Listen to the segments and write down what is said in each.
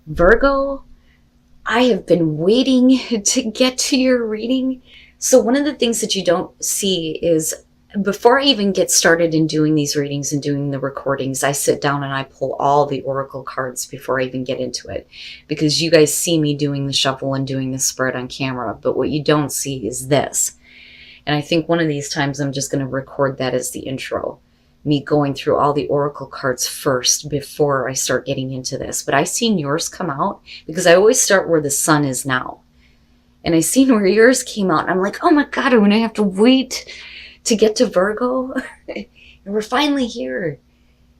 Virgo, I have been waiting to get to your reading. So one of the things that you don't see is before I even get started in doing these readings and doing the recordings, I sit down and I pull all the oracle cards before I even get into it, because you guys see me doing the shuffle and doing the spread on camera, but what you don't see is this. And I think one of these times I'm just going to record that as the intro, me going through all the oracle cards first before I start getting into this. But I seen yours come out because I always start where the sun is now. And I seen where yours came out and I'm like, oh my God, I'm going to have to wait to get to Virgo. And we're finally here.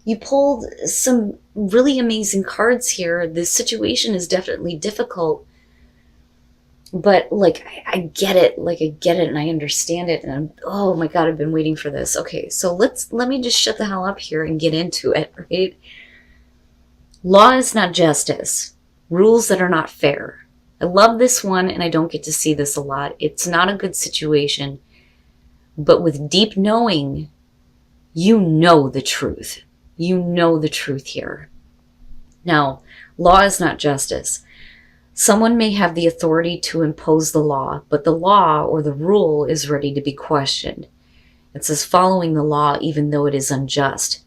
You pulled some really amazing cards here. This situation is definitely difficult, but like I get it, and I understand it, and oh my God, I've been waiting for this. Okay, so let me just shut the hell up here and get into it, right? Law is not justice. Rules that are not fair. I love this one, and I don't get to see this a lot. It's not a good situation, but with deep knowing, you know the truth. You know the truth here. Now, law is not justice. Someone may have the authority to impose the law, but the law or the rule is ready to be questioned. It says following the law even though it is unjust.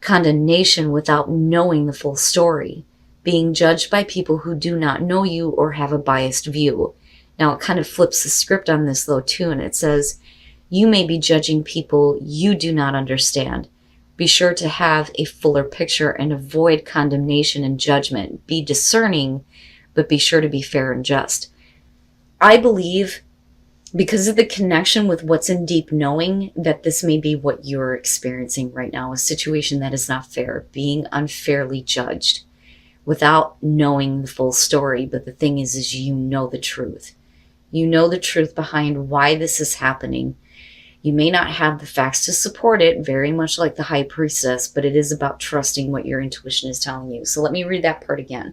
Condemnation without knowing the full story. Being judged by people who do not know you or have a biased view. Now it kind of flips the script on this though too, and it says, you may be judging people you do not understand. Be sure to have a fuller picture and avoid condemnation and judgment. Be discerning, but be sure to be fair and just. I believe, because of the connection with what's in deep knowing, that this may be what you're experiencing right now, a situation that is not fair, being unfairly judged without knowing the full story. But the thing is you know the truth. You know the truth behind why this is happening. You may not have the facts to support it, very much like the high priestess, but it is about trusting what your intuition is telling you. So let me read that part again.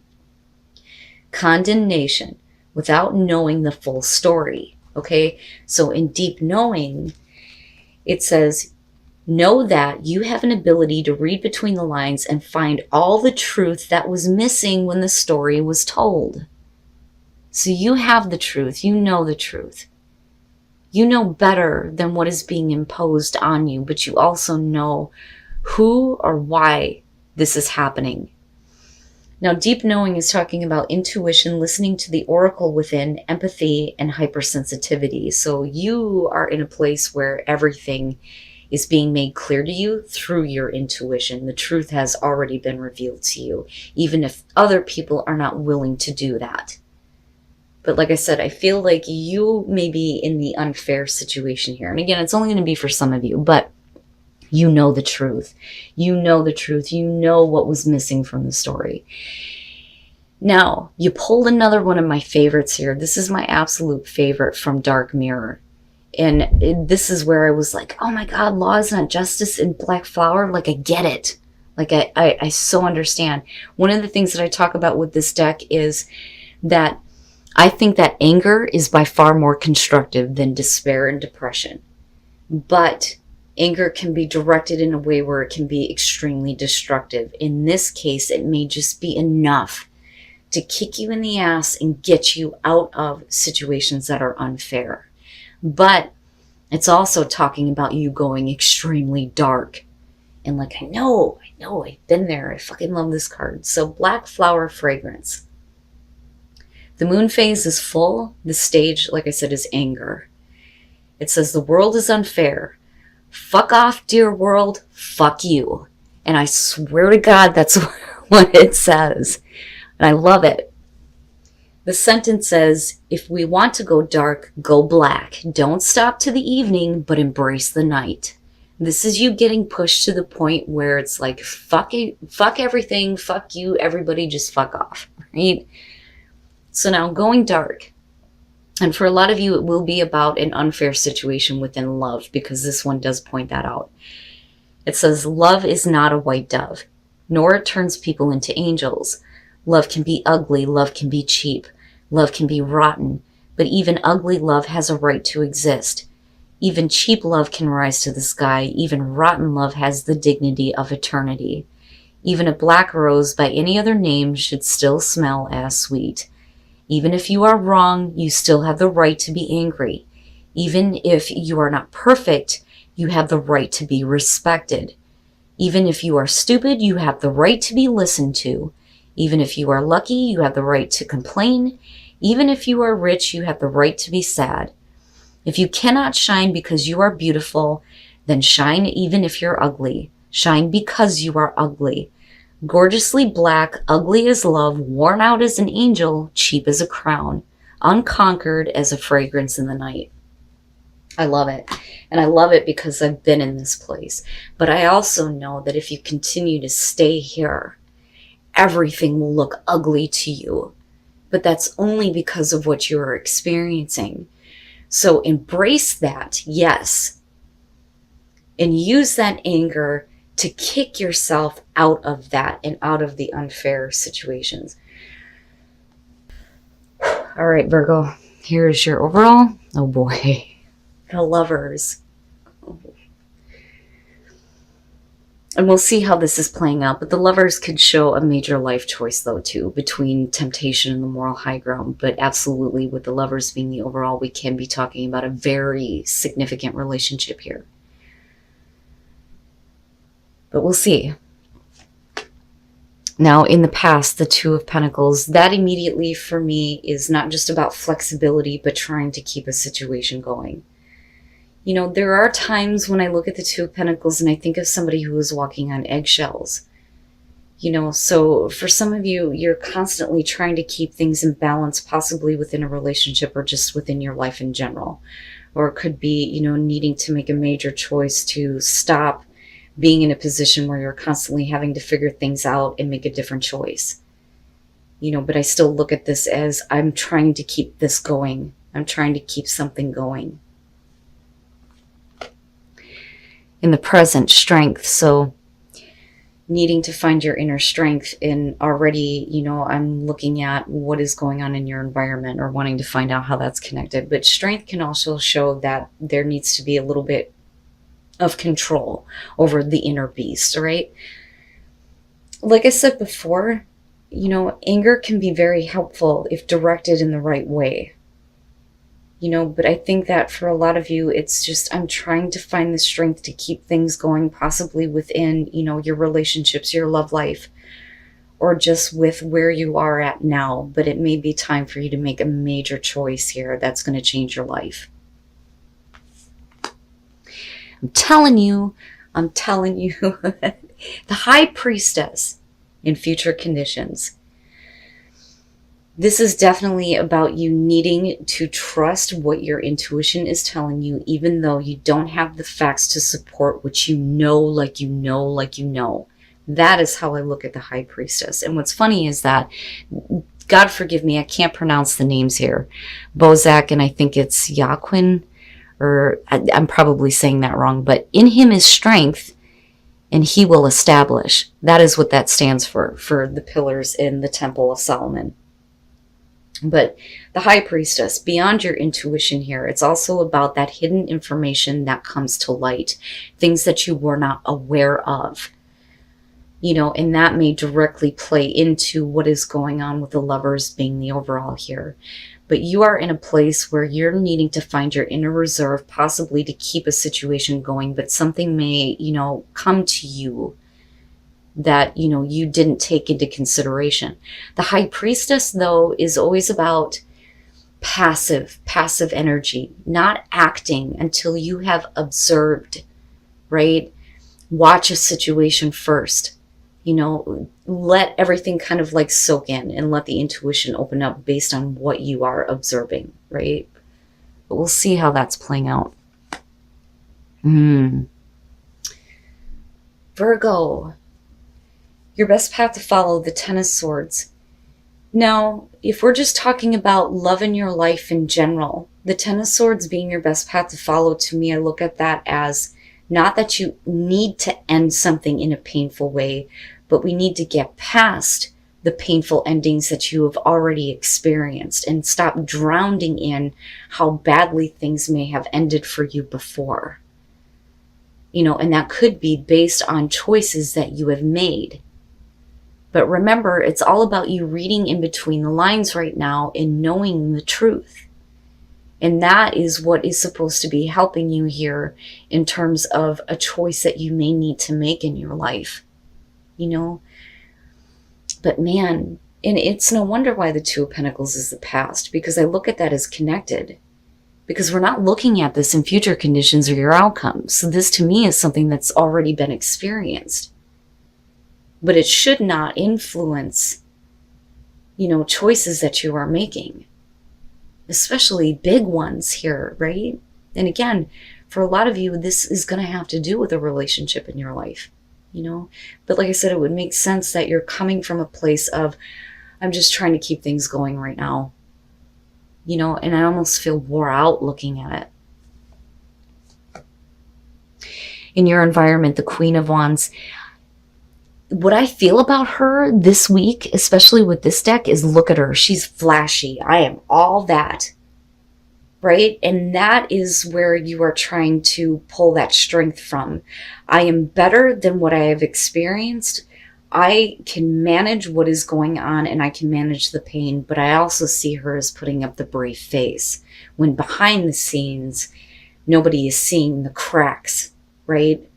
Condemnation without knowing the full story. Okay, so in deep knowing, it says, know that you have an ability to read between the lines and find all the truth that was missing when the story was told. So you have the truth. You know the truth. You know better than what is being imposed on you, but you also know who or why this is happening. Now, deep knowing is talking about intuition, listening to the oracle within, empathy, and hypersensitivity. So you are in a place where everything is being made clear to you through your intuition. The truth has already been revealed to you, even if other people are not willing to do that. But like I said, I feel like you may be in the unfair situation here. And again, it's only going to be for some of you, but you know the truth. You know the truth. You know what was missing from the story. Now, you pulled another one of my favorites here. This is my absolute favorite from Dark Mirror. And this is where I was like, oh my God, law is not justice in Black Flower. Like, I get it. Like, I so understand. One of the things that I talk about with this deck is that I think that anger is by far more constructive than despair and depression. But anger can be directed in a way where it can be extremely destructive. In this case, it may just be enough to kick you in the ass and get you out of situations that are unfair. But it's also talking about you going extremely dark. And like, I know, I've been there. I fucking love this card. So Black Flower Fragrance. The moon phase is full. The stage, like I said, is anger. It says the world is unfair. Fuck off, dear world. Fuck you. And I swear to God, that's what it says. And I love it. The sentence says, if we want to go dark, go black. Don't stop to the evening, but embrace the night. This is you getting pushed to the point where it's like, fuck it, fuck everything, fuck you, everybody just fuck off, right? So now going dark. And for a lot of you, it will be about an unfair situation within love, because this one does point that out. It says, love is not a white dove, nor it turns people into angels. Love can be ugly, love can be cheap, love can be rotten, but even ugly love has a right to exist. Even cheap love can rise to the sky, even rotten love has the dignity of eternity. Even a black rose by any other name should still smell as sweet. Even if you are wrong, you still have the right to be angry. Even if you are not perfect, you have the right to be respected. Even if you are stupid, you have the right to be listened to. Even if you are lucky, you have the right to complain. Even if you are rich, you have the right to be sad. If you cannot shine because you are beautiful, then shine even if you're ugly. Shine because you are ugly. Gorgeously black, ugly as love, worn out as an angel, cheap as a crown, unconquered as a fragrance in the night. I love it. And I love it because I've been in this place. But I also know that if you continue to stay here, everything will look ugly to you. But that's only because of what you're experiencing. So embrace that, yes. And use that anger to kick yourself out of that and out of the unfair situations. All right, Virgo, here's your overall. Oh boy. The Lovers. And we'll see how this is playing out. But the Lovers could show a major life choice, though, too, between temptation and the moral high ground. But absolutely, with the Lovers being the overall, we can be talking about a very significant relationship here. But we'll see. Now, in the past, the Two of Pentacles, that immediately for me is not just about flexibility, but trying to keep a situation going. You know, there are times when I look at the Two of Pentacles and I think of somebody who is walking on eggshells. You know, so for some of you, you're constantly trying to keep things in balance, possibly within a relationship or just within your life in general. Or it could be, you know, needing to make a major choice to stop being in a position where you're constantly having to figure things out and make a different choice. You know, but I still look at this as I'm trying to keep this going. I'm trying to keep something going. In the present, strength. So needing to find your inner strength in already, you know, I'm looking at what is going on in your environment or wanting to find out how that's connected. But strength can also show that there needs to be a little bit of control over the inner beast, right? Like I said before, you know, anger can be very helpful if directed in the right way. You know, but I think that for a lot of you, it's just, I'm trying to find the strength to keep things going, possibly within, you know, your relationships, your love life, or just with where you are at now. But it may be time for you to make a major choice here that's going to change your life. I'm telling you, the High Priestess in future conditions. This is definitely about you needing to trust what your intuition is telling you, even though you don't have the facts to support what you know, like you know, like you know. That is how I look at the High Priestess. And what's funny is that, God forgive me, I can't pronounce the names here. Bozak, and I think it's Yaquin, or I'm probably saying that wrong, but in him is strength, and he will establish. That is what that stands for the pillars in the Temple of Solomon. But the High Priestess, beyond your intuition here, it's also about that hidden information that comes to light, things that you were not aware of. You know, and that may directly play into what is going on with the Lovers being the overall here. But you are in a place where you're needing to find your inner reserve, possibly to keep a situation going, but something may, you know, come to you that, you know, you didn't take into consideration. The High Priestess, though, is always about passive energy, not acting until you have observed, right? Watch a situation first. You know, let everything kind of like soak in and let the intuition open up based on what you are observing, right? But we'll see how that's playing out. Virgo, your best path to follow, the Ten of Swords. Now, if we're just talking about love in your life in general, the Ten of Swords being your best path to follow, to me, I look at that as not that you need to end something in a painful way, but we need to get past the painful endings that you have already experienced and stop drowning in how badly things may have ended for you before. You know, and that could be based on choices that you have made. But remember, it's all about you reading in between the lines right now and knowing the truth. And that is what is supposed to be helping you here in terms of a choice that you may need to make in your life, you know? But man, and it's no wonder why the Two of Pentacles is the past, because I look at that as connected. Because we're not looking at this in future conditions or your outcomes. So this to me is something that's already been experienced. But it should not influence, you know, choices that you are making. Especially big ones here, right? And again, for a lot of you, this is going to have to do with a relationship in your life, you know? But like I said, it would make sense that you're coming from a place of, I'm just trying to keep things going right now. You know, and I almost feel wore out looking at it. In your environment, the Queen of Wands, what I feel about her this week, especially with this deck, is look at her. She's flashy. I am all that. Right? And that is where you are trying to pull that strength from. I am better than what I have experienced. I can manage what is going on and I can manage the pain, but I also see her as putting up the brave face when behind the scenes, nobody is seeing the cracks, right?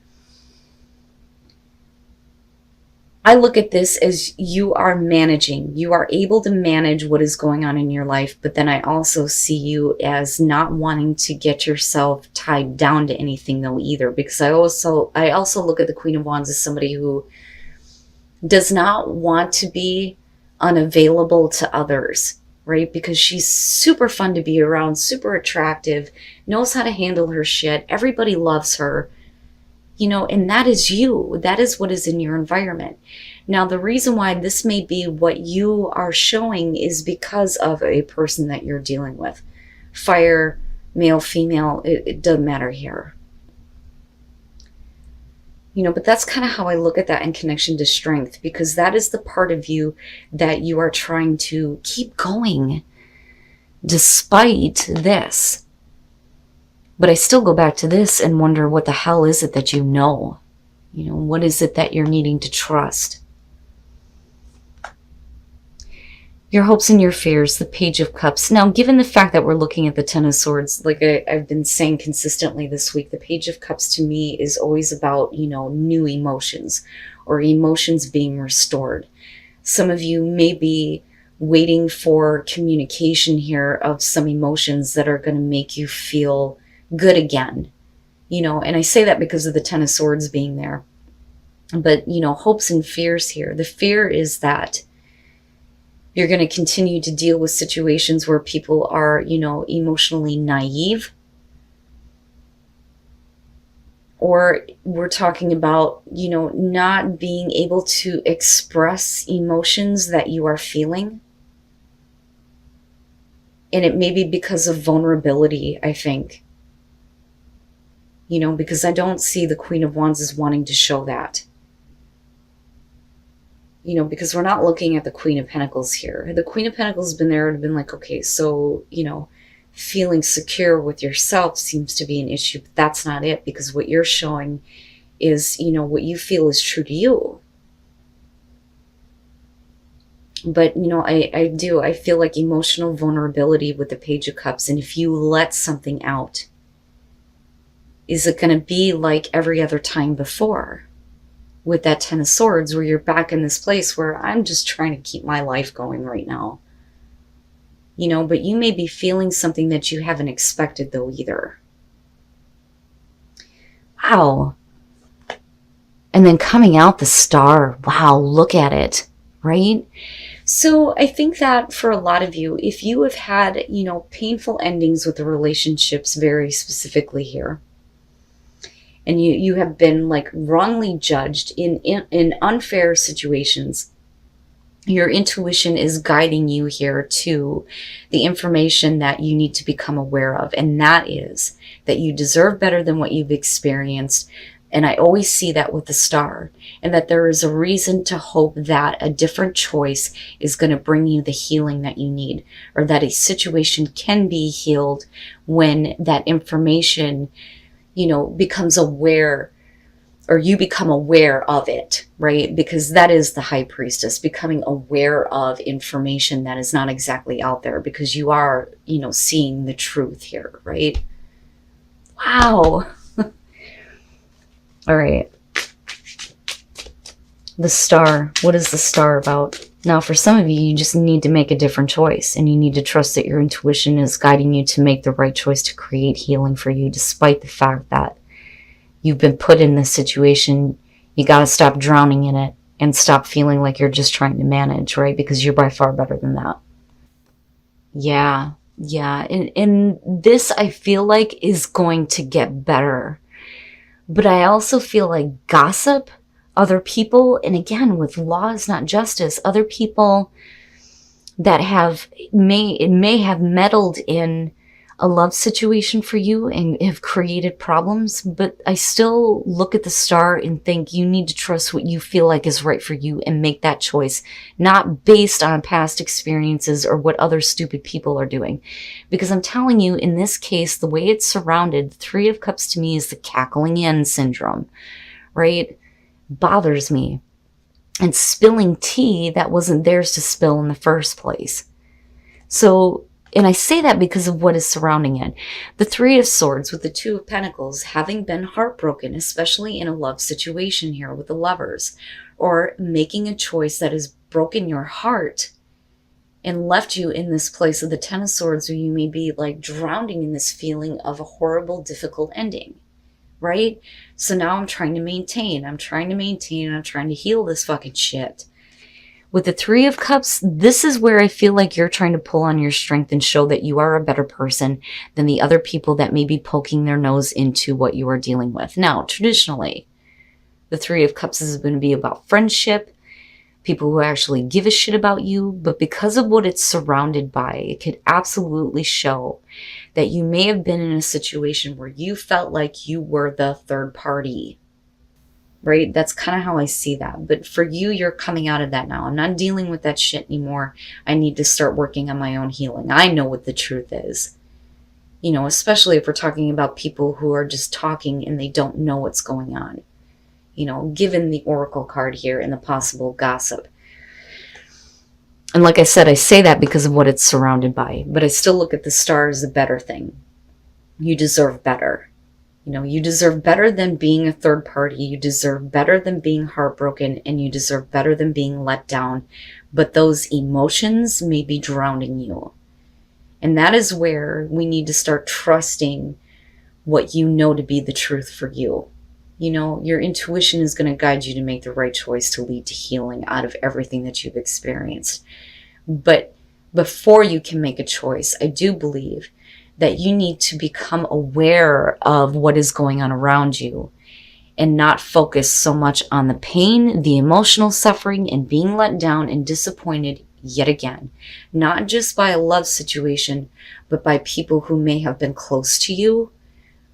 I look at this as you are managing. You are able to manage what is going on in your life, but then I also see you as not wanting to get yourself tied down to anything though either, because I also look at the Queen of Wands as somebody who does not want to be unavailable to others, right? Because she's super fun to be around, super attractive, knows how to handle her shit. Everybody loves her, you know, and that is you. That is what is in your environment. Now, the reason why this may be what you are showing is because of a person that you're dealing with. Fire, male, female, it doesn't matter here. You know, but that's kind of how I look at that in connection to strength, because that is the part of you that you are trying to keep going despite this. But I still go back to this and wonder, what the hell is it that you know? You know, what is it that you're needing to trust? Your hopes and your fears, the Page of Cups. Now, given the fact that we're looking at the Ten of Swords, like I've been saying consistently this week, the Page of Cups to me is always about, you know, new emotions or emotions being restored. Some of you may be waiting for communication here of some emotions that are going to make you feel good again. You know, and I say that because of the Ten of Swords being there. But, you know, hopes and fears here. The fear is that you're going to continue to deal with situations where people are, you know, emotionally naive. Or we're talking about, you know, not being able to express emotions that you are feeling. And it may be because of vulnerability, I think. You know, because I don't see the Queen of Wands as wanting to show that. You know, because we're not looking at the Queen of Pentacles here. The Queen of Pentacles has been there and been like, okay, so, you know, feeling secure with yourself seems to be an issue. But that's not it, because what you're showing is, you know, what you feel is true to you. But, you know, I feel like emotional vulnerability with the Page of Cups. And if you let something out, is it going to be like every other time before? With that Ten of Swords, where you're back in this place where I'm just trying to keep my life going right now. You know, but you may be feeling something that you haven't expected though either. Wow. And then coming out the Star. Wow, look at it, right? So I think that for a lot of you, if you have had, you know, painful endings with the relationships very specifically here, and you have been like wrongly judged in unfair situations, your intuition is guiding you here to the information that you need to become aware of. And that is that you deserve better than what you've experienced. And I always see that with the Star, and that there is a reason to hope that a different choice is going to bring you the healing that you need, or that a situation can be healed when that information, you know, becomes aware, or you become aware of it, right? Because that is the high priestess, becoming aware of information that is not exactly out there, because you are, seeing the truth here, right? Wow. All right. The star. What is the star about? Now, for some of you, you just need to make a different choice, and you need to trust that your intuition is guiding you to make the right choice to create healing for you, despite the fact that you've been put in this situation. You got to stop drowning in it and stop feeling like you're just trying to manage, right? Because you're by far better than that. Yeah. And this, I feel like, is going to get better. But I also feel like gossip, other people, and again, with law is not justice, other people that may have meddled in a love situation for you and have created problems. But I still look at the star and think you need to trust what you feel like is right for you and make that choice, not based on past experiences or what other stupid people are doing. Because I'm telling you, in this case, the way it's surrounded, the Three of Cups to me is the cackling in syndrome, right? Bothers me. And spilling tea that wasn't theirs to spill in the first place. So, and I say that because of what is surrounding it. The Three of Swords with the Two of Pentacles, having been heartbroken, especially in a love situation here with the Lovers, or making a choice that has broken your heart and left you in this place of the Ten of Swords, where you may be like drowning in this feeling of a horrible, difficult ending. Right? So now I'm trying to maintain, I'm trying to heal this fucking shit. With the Three of Cups, this is where I feel like you're trying to pull on your strength and show that you are a better person than the other people that may be poking their nose into what you are dealing with. Now, traditionally, the Three of Cups is going to be about friendship, people who actually give a shit about you, but because of what it's surrounded by, it could absolutely show that you may have been in a situation where you felt like you were the third party, right? That's kind of how I see that. But for you, you're coming out of that now. I'm not dealing with that shit anymore. I need to start working on my own healing. I know what the truth is. Especially if we're talking about people who are just talking and they don't know what's going on. Given the Oracle card here and the possible gossip. And like I said, I say that because of what it's surrounded by. But I still look at the star as a better thing. You deserve better. You deserve better than being a third party. You deserve better than being heartbroken. And you deserve better than being let down. But those emotions may be drowning you. And that is where we need to start trusting what you know to be the truth for you. Your intuition is going to guide you to make the right choice to lead to healing out of everything that you've experienced. But before you can make a choice, I do believe that you need to become aware of what is going on around you and not focus so much on the pain, the emotional suffering, and being let down and disappointed yet again. Not just by a love situation, but by people who may have been close to you,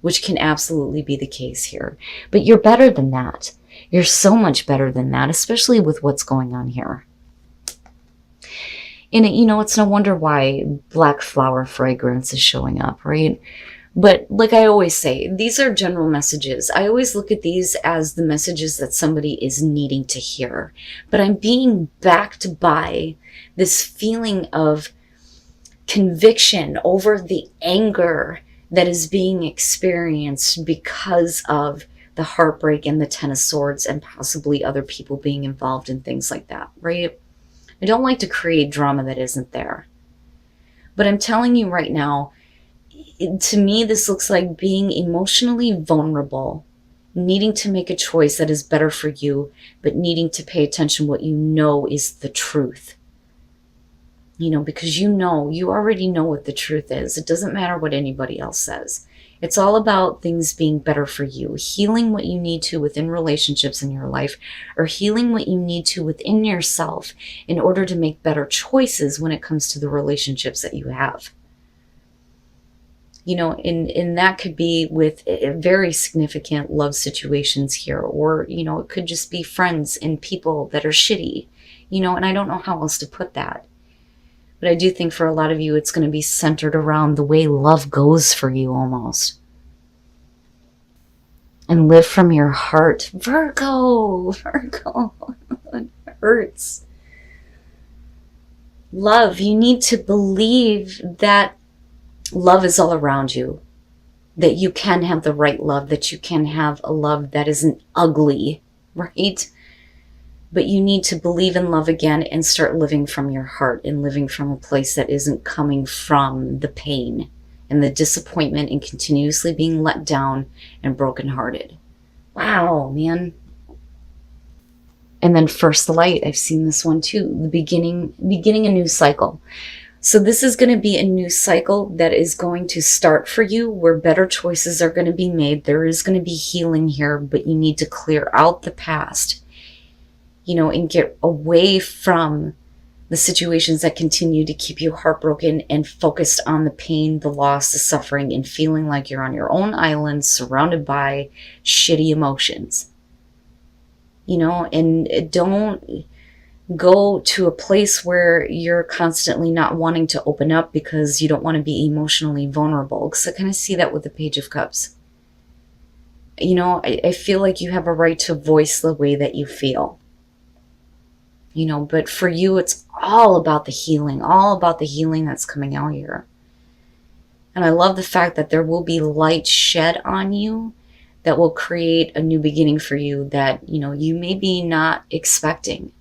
which can absolutely be the case here. But you're better than that. You're so much better than that, especially with what's going on here. And it's no wonder why black flower fragrance is showing up, right? But like I always say, these are general messages. I always look at these as the messages that somebody is needing to hear. But I'm being backed by this feeling of conviction over the anger that is being experienced because of the heartbreak and the Ten of Swords and possibly other people being involved in things like that, right? I don't like to create drama that isn't there. But I'm telling you right now, to me, this looks like being emotionally vulnerable, needing to make a choice that is better for you, but needing to pay attention what you know is the truth. Because you already know what the truth is. It doesn't matter what anybody else says. It's all about things being better for you, healing what you need to within relationships in your life, or healing what you need to within yourself in order to make better choices when it comes to the relationships that you have. And that could be with very significant love situations here, or, it could just be friends and people that are shitty, and I don't know how else to put that. But I do think for a lot of you, it's going to be centered around the way love goes for you almost. and live from your heart. Virgo, Virgo, it hurts. Love, you need to believe that love is all around you, that you can have the right love, that you can have a love that isn't ugly, right? But you need to believe in love again and start living from your heart and living from a place that isn't coming from the pain and the disappointment and continuously being let down and brokenhearted. Wow, man. And then first light, I've seen this one too. The beginning a new cycle. So this is going to be a new cycle that is going to start for you, where better choices are going to be made. There is going to be healing here, but you need to clear out the past, and get away from the situations that continue to keep you heartbroken and focused on the pain, the loss, the suffering, and feeling like you're on your own island surrounded by shitty emotions. And don't go to a place where you're constantly not wanting to open up because you don't want to be emotionally vulnerable. Because I kind of see that with the Page of Cups. I feel like you have a right to voice the way that you feel. But for you, it's all about the healing that's coming out here. And I love the fact that there will be light shed on you that will create a new beginning for you that, you may be not expecting.